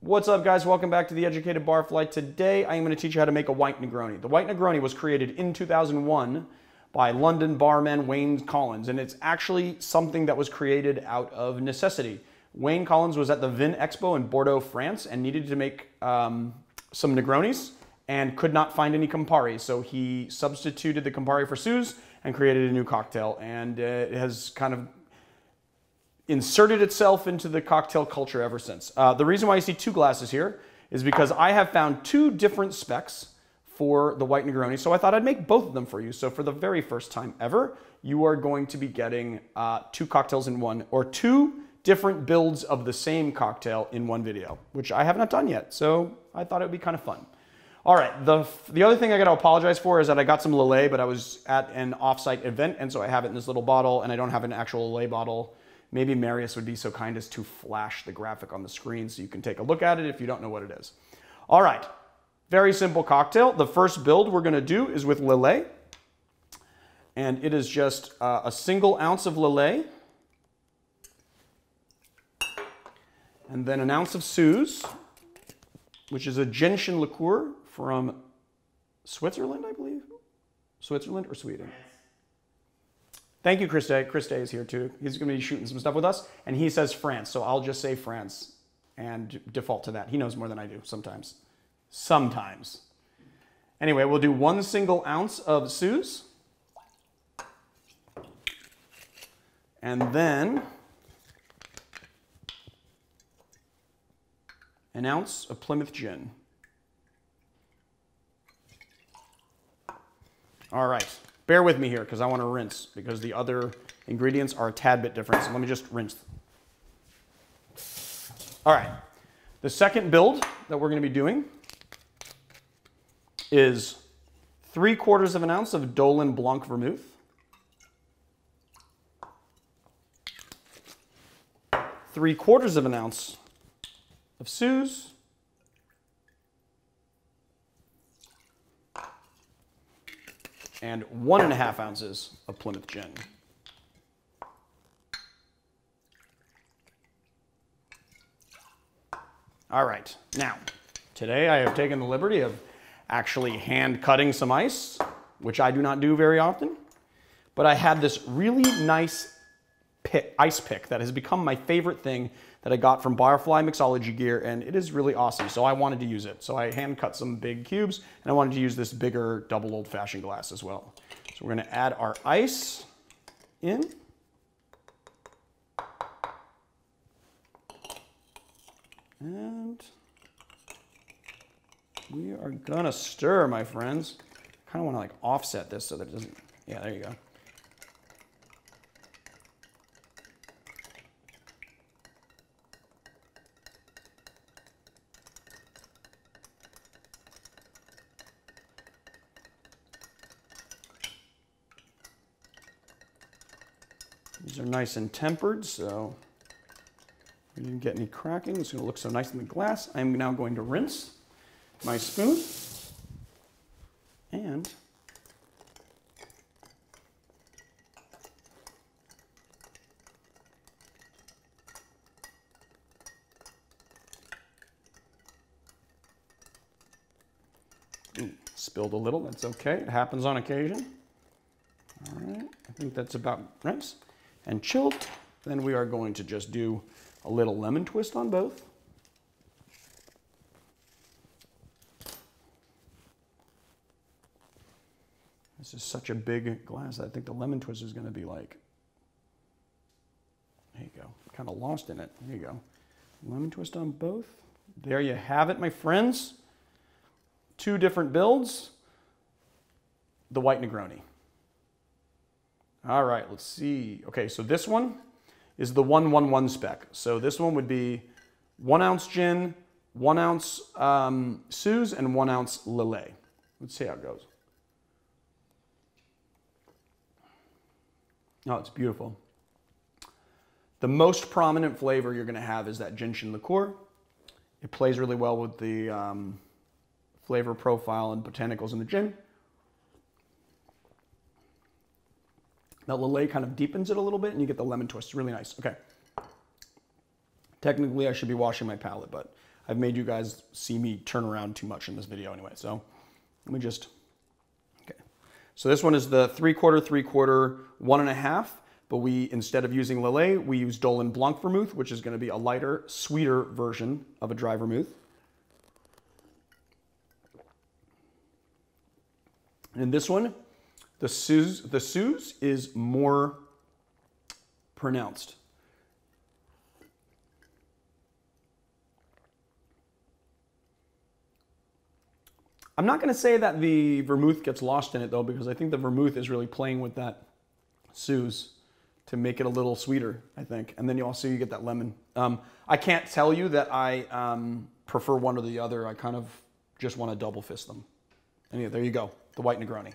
What's up, guys? Welcome back to the Educated Barfly. Today I am going to teach you how to make a White Negroni. The White Negroni was created in 2001 by London barman Wayne Collins, and it's actually something that was created out of necessity. Wayne Collins was at the VinExpo in Bordeaux, France, and needed to make some Negronis and could not find any Campari, so he substituted the Campari for Suze and created a new cocktail, and it has kind of inserted itself into the cocktail culture ever since. The reason why you see two glasses here is because I have found two different specs for the White Negroni, so I thought I'd make both of them for you. So for the very first time ever, you are going to be getting two cocktails in one, or two different builds of the same cocktail in one video, which I have not done yet, so I thought it would be kind of fun. All right, the other thing I got to apologize for is that I got some Lillet, but I was at an off-site event, and so I have it in this little bottle, and I don't have an actual Lillet bottle. Maybe Marius would be so kind as to flash the graphic on the screen so you can take a look at it if you don't know what it is. All right, very simple cocktail. The first build we're going to do is with Lillet, and it is just a single ounce of Lillet, and then an ounce of Suze, which is a Gentian liqueur from Switzerland, I believe. Switzerland or Sweden? Thank you, Chris Day. Chris Day is here too. He's going to be shooting some stuff with us, and he says France, so I'll just say France and default to that. He knows more than I do sometimes. Sometimes. Anyway, we'll do 1 single ounce of Suze, and then an ounce of Plymouth gin. All right. Bear with me here because I want to rinse because the other ingredients are a tad bit different. So let me just rinse. All right. The second build that we're going to be doing is 3/4 of an ounce of Dolin Blanc Vermouth, 3/4 of an ounce of Suze, and 1.5 ounces of Plymouth gin. All right, now, today I have taken the liberty of actually hand cutting some ice, which I do not do very often, but I had this really nice ice pick that has become my favorite thing that I got from Barfly mixology gear, and it is really awesome, so I wanted to use it. So I hand cut some big cubes, and I wanted to use this bigger double old-fashioned glass as well. So we're gonna add our ice in. And we are gonna stir, my friends. Kinda wanna like offset this so that it doesn't, yeah, there you go. These are nice and tempered, so we didn't get any cracking. It's going to look so nice in the glass. I'm now going to rinse my spoon and spilled a little. That's okay. It happens on occasion. All right. I think that's about right. And chilled. Then we are going to just do a little lemon twist on both. This is such a big glass. I think the lemon twist is going to be like, there you go, kind of lost in it. There you go. Lemon twist on both. There you have it, my friends. Two different builds. The White Negroni. All right, let's see. Okay, so this one is the 1-1-1 spec. So this one would be 1 ounce gin, 1 ounce Suze, and 1 ounce Lillet. Let's see how it goes. Oh, it's beautiful. The most prominent flavor you're going to have is that Gentian liqueur. It plays really well with the flavor profile and botanicals in the gin. That Lillet kind of deepens it a little bit, and you get the lemon twist. It's really nice. Okay. Technically, I should be washing my palette, but I've made you guys see me turn around too much in this video anyway. So let me just, okay. So this one is the 3/4, 3/4, 1.5. But we, instead of using Lillet, we use Dolan Blanc Vermouth, which is going to be a lighter, sweeter version of a dry vermouth. And in this one, the Suze is more pronounced. I'm not going to say that the vermouth gets lost in it though, because I think the vermouth is really playing with that Suze to make it a little sweeter, I think. And then you also get that lemon. I can't tell you that I prefer one or the other. I kind of just want to double fist them. Anyway, there you go, the White Negroni.